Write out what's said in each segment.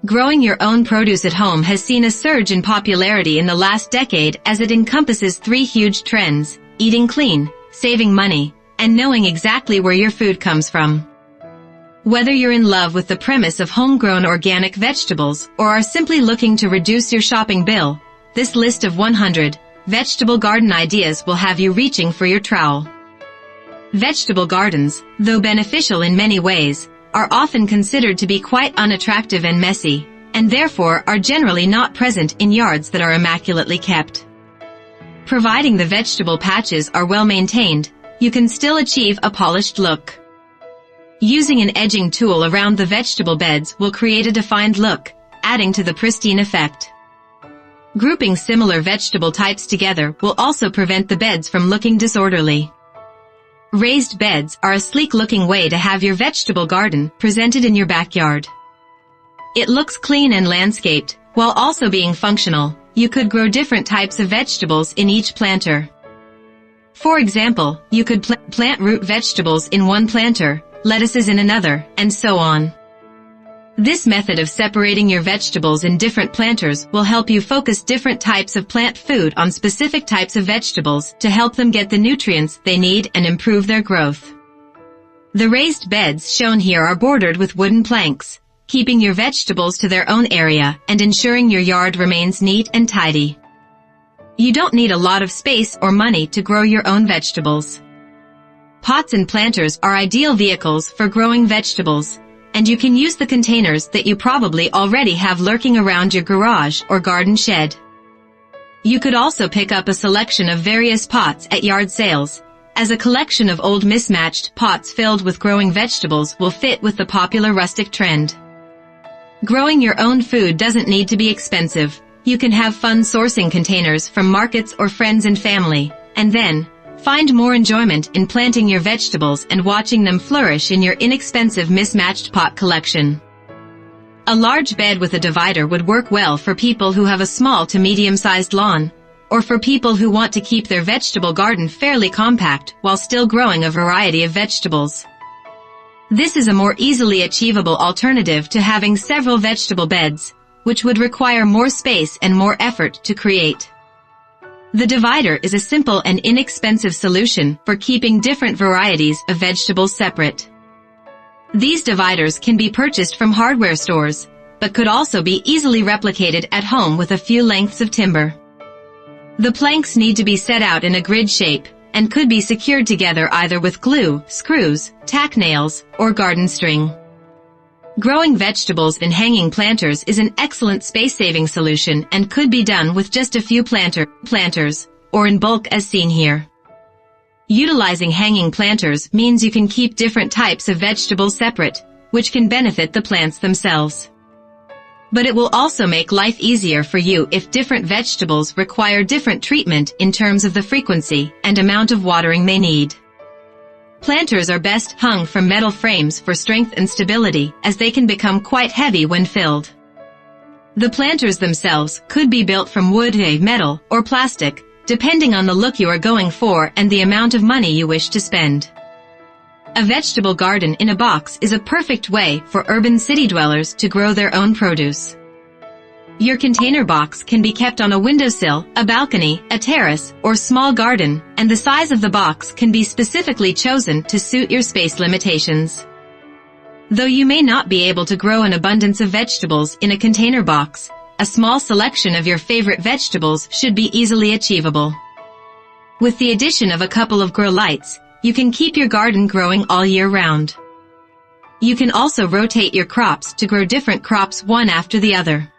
Growing your own produce at home has seen a surge in popularity in the last decade as it encompasses three huge trends: eating clean, saving money, and knowing exactly where your food comes from. Whether you're in love with the premise of homegrown organic vegetables or are simply looking to reduce your shopping bill, this list of 100 vegetable garden ideas will have you reaching for your trowel. Vegetable gardens, though beneficial in many ways, are often considered to be quite unattractive and messy, and therefore are generally not present in yards that are immaculately kept. Providing the vegetable patches are well maintained, you can still achieve a polished look. Using an edging tool around the vegetable beds will create a defined look, adding to the pristine effect. Grouping similar vegetable types together will also prevent the beds from looking disorderly. Raised beds are a sleek-looking way to have your vegetable garden presented in your backyard. It looks clean and landscaped, while also being functional. You could grow different types of vegetables in each planter. For example, you could plant root vegetables in one planter, lettuces in another, and so on. This method of separating your vegetables in different planters will help you focus different types of plant food on specific types of vegetables to help them get the nutrients they need and improve their growth. The raised beds shown here are bordered with wooden planks, keeping your vegetables to their own area and ensuring your yard remains neat and tidy. You don't need a lot of space or money to grow your own vegetables. Pots and planters are ideal vehicles for growing vegetables, and you can use the containers that you probably already have lurking around your garage or garden shed. You could also pick up a selection of various pots at yard sales, as a collection of old mismatched pots filled with growing vegetables will fit with the popular rustic trend. Growing your own food doesn't need to be expensive. You can have fun sourcing containers from markets or friends and family, and then find more enjoyment in planting your vegetables and watching them flourish in your inexpensive mismatched pot collection. A large bed with a divider would work well for people who have a small to medium-sized lawn, or for people who want to keep their vegetable garden fairly compact while still growing a variety of vegetables. This is a more easily achievable alternative to having several vegetable beds, which would require more space and more effort to create. The divider is a simple and inexpensive solution for keeping different varieties of vegetables separate. These dividers can be purchased from hardware stores, but could also be easily replicated at home with a few lengths of timber. The planks need to be set out in a grid shape, and could be secured together either with glue, screws, tack nails, or garden string. Growing vegetables in hanging planters is an excellent space-saving solution and could be done with just a few planters, or in bulk as seen here. Utilizing hanging planters means you can keep different types of vegetables separate, which can benefit the plants themselves. But it will also make life easier for you if different vegetables require different treatment in terms of the frequency and amount of watering they need. Planters are best hung from metal frames for strength and stability, as they can become quite heavy when filled. The planters themselves could be built from wood, metal, or plastic, depending on the look you are going for and the amount of money you wish to spend. A vegetable garden in a box is a perfect way for urban city dwellers to grow their own produce. Your container box can be kept on a windowsill, a balcony, a terrace, or small garden, and the size of the box can be specifically chosen to suit your space limitations. Though you may not be able to grow an abundance of vegetables in a container box, a small selection of your favorite vegetables should be easily achievable. With the addition of a couple of grow lights, you can keep your garden growing all year round. You can also rotate your crops to grow different crops one after the other.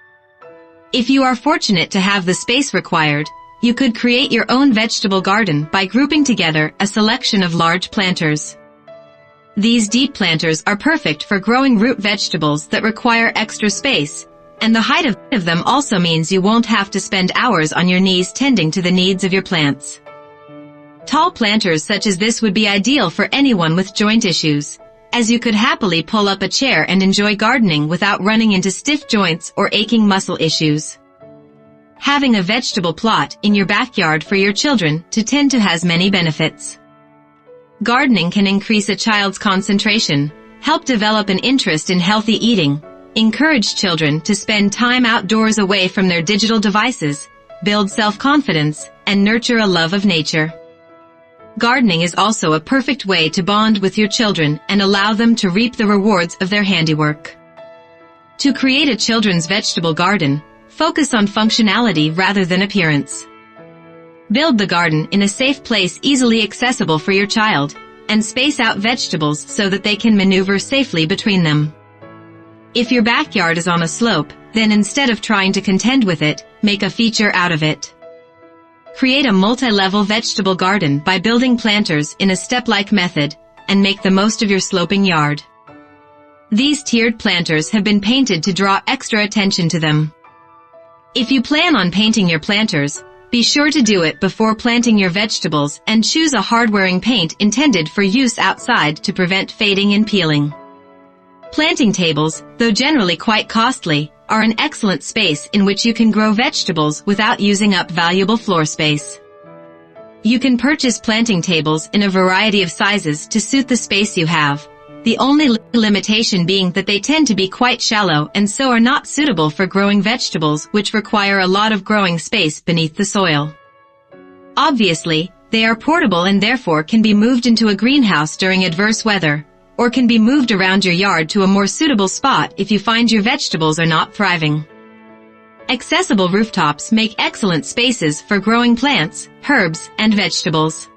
If you are fortunate to have the space required, you could create your own vegetable garden by grouping together a selection of large planters. These deep planters are perfect for growing root vegetables that require extra space, and the height of them also means you won't have to spend hours on your knees tending to the needs of your plants. Tall planters such as this would be ideal for anyone with joint issues, as you could happily pull up a chair and enjoy gardening without running into stiff joints or aching muscle issues. Having a vegetable plot in your backyard for your children to tend to has many benefits. Gardening can increase a child's concentration, help develop an interest in healthy eating, Encourage children to spend time outdoors away from their digital devices, build self-confidence, and nurture a love of nature. Gardening is also a perfect way to bond with your children and allow them to reap the rewards of their handiwork. To create a children's vegetable garden, focus on functionality rather than appearance. Build the garden in a safe place easily accessible for your child, and space out vegetables so that they can maneuver safely between them. If your backyard is on a slope, then instead of trying to contend with it, make a feature out of it. Create a multi-level vegetable garden by building planters in a step-like method, and make the most of your sloping yard. These tiered planters have been painted to draw extra attention to them. If you plan on painting your planters, be sure to do it before planting your vegetables and choose a hard-wearing paint intended for use outside to prevent fading and peeling. Planting tables, though generally quite costly, are an excellent space in which you can grow vegetables without using up valuable floor space. You can purchase planting tables in a variety of sizes to suit the space you have, the only limitation being that they tend to be quite shallow and so are not suitable for growing vegetables which require a lot of growing space beneath the soil. Obviously, they are portable and therefore can be moved into a greenhouse during adverse weather, or can be moved around your yard to a more suitable spot if you find your vegetables are not thriving. Accessible rooftops make excellent spaces for growing plants, herbs, and vegetables.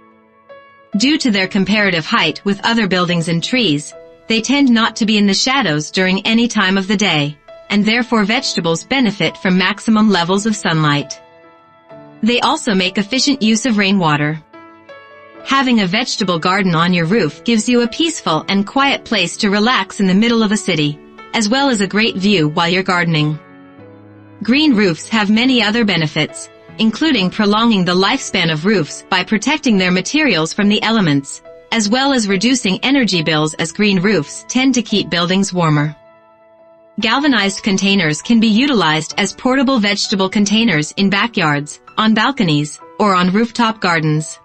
Due to their comparative height with other buildings and trees, they tend not to be in the shadows during any time of the day, and therefore vegetables benefit from maximum levels of sunlight. They also make efficient use of rainwater. Having a vegetable garden on your roof gives you a peaceful and quiet place to relax in the middle of a city, as well as a great view while you're gardening. Green roofs have many other benefits, including prolonging the lifespan of roofs by protecting their materials from the elements, as well as reducing energy bills as green roofs tend to keep buildings warmer. Galvanized containers can be utilized as portable vegetable containers in backyards, on balconies, or on rooftop gardens.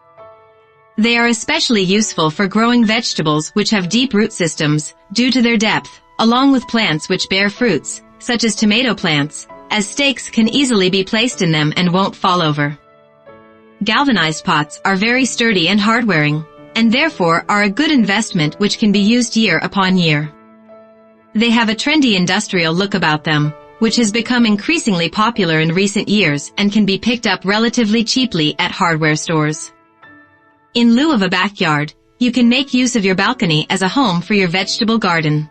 They are especially useful for growing vegetables which have deep root systems, due to their depth, along with plants which bear fruits, such as tomato plants, as stakes can easily be placed in them and won't fall over. Galvanized pots are very sturdy and hard-wearing, and therefore are a good investment which can be used year upon year. They have a trendy industrial look about them, which has become increasingly popular in recent years and can be picked up relatively cheaply at hardware stores. In lieu of a backyard, you can make use of your balcony as a home for your vegetable garden.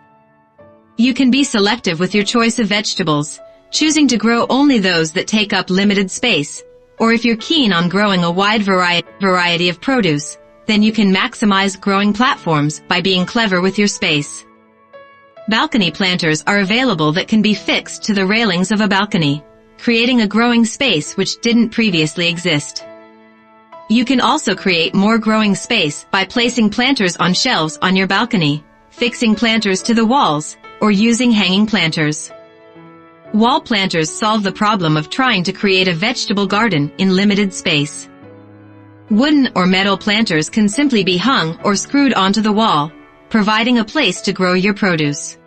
You can be selective with your choice of vegetables, choosing to grow only those that take up limited space, or if you're keen on growing a wide variety of produce, then you can maximize growing platforms by being clever with your space. Balcony planters are available that can be fixed to the railings of a balcony, creating a growing space which didn't previously exist. You can also create more growing space by placing planters on shelves on your balcony, fixing planters to the walls, or using hanging planters. Wall planters solve the problem of trying to create a vegetable garden in limited space. Wooden or metal planters can simply be hung or screwed onto the wall, providing a place to grow your produce.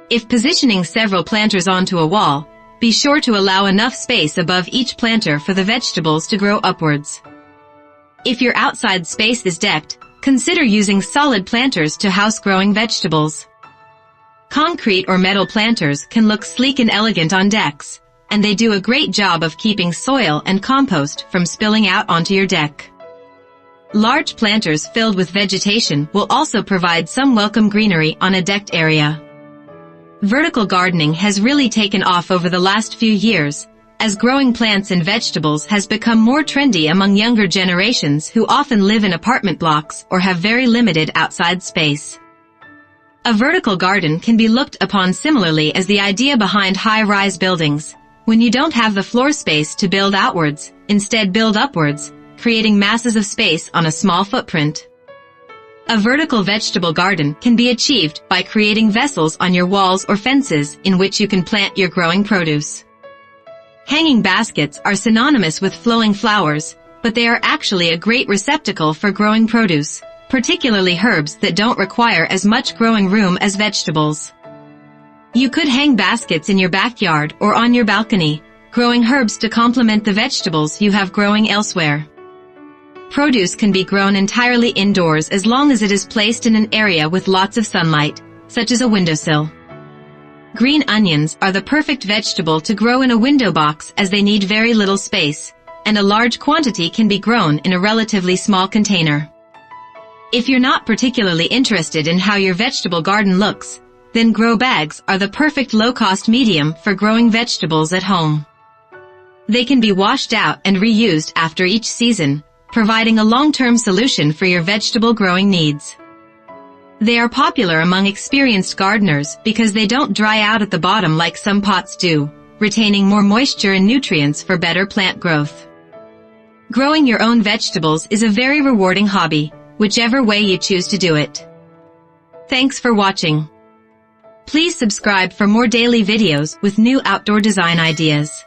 If positioning several planters onto a wall, be sure to allow enough space above each planter for the vegetables to grow upwards. If your outside space is decked, consider using solid planters to house growing vegetables. Concrete or metal planters can look sleek and elegant on decks, and they do a great job of keeping soil and compost from spilling out onto your deck. Large planters filled with vegetation will also provide some welcome greenery on a decked area. Vertical gardening has really taken off over the last few years, as growing plants and vegetables has become more trendy among younger generations who often live in apartment blocks or have very limited outside space. A vertical garden can be looked upon similarly as the idea behind high-rise buildings, when you don't have the floor space to build outwards, instead build upwards, creating masses of space on a small footprint. A vertical vegetable garden can be achieved by creating vessels on your walls or fences in which you can plant your growing produce. Hanging baskets are synonymous with flowing flowers, but they are actually a great receptacle for growing produce, particularly herbs that don't require as much growing room as vegetables. You could hang baskets in your backyard or on your balcony, growing herbs to complement the vegetables you have growing elsewhere. Produce can be grown entirely indoors as long as it is placed in an area with lots of sunlight, such as a windowsill. Green onions are the perfect vegetable to grow in a window box as they need very little space, and a large quantity can be grown in a relatively small container. If you're not particularly interested in how your vegetable garden looks, then grow bags are the perfect low-cost medium for growing vegetables at home. They can be washed out and reused after each season, providing a long-term solution for your vegetable growing needs. They are popular among experienced gardeners because they don't dry out at the bottom like some pots do, retaining more moisture and nutrients for better plant growth. Growing your own vegetables is a very rewarding hobby, whichever way you choose to do it. Thanks for watching. Please subscribe for more daily videos with new outdoor design ideas.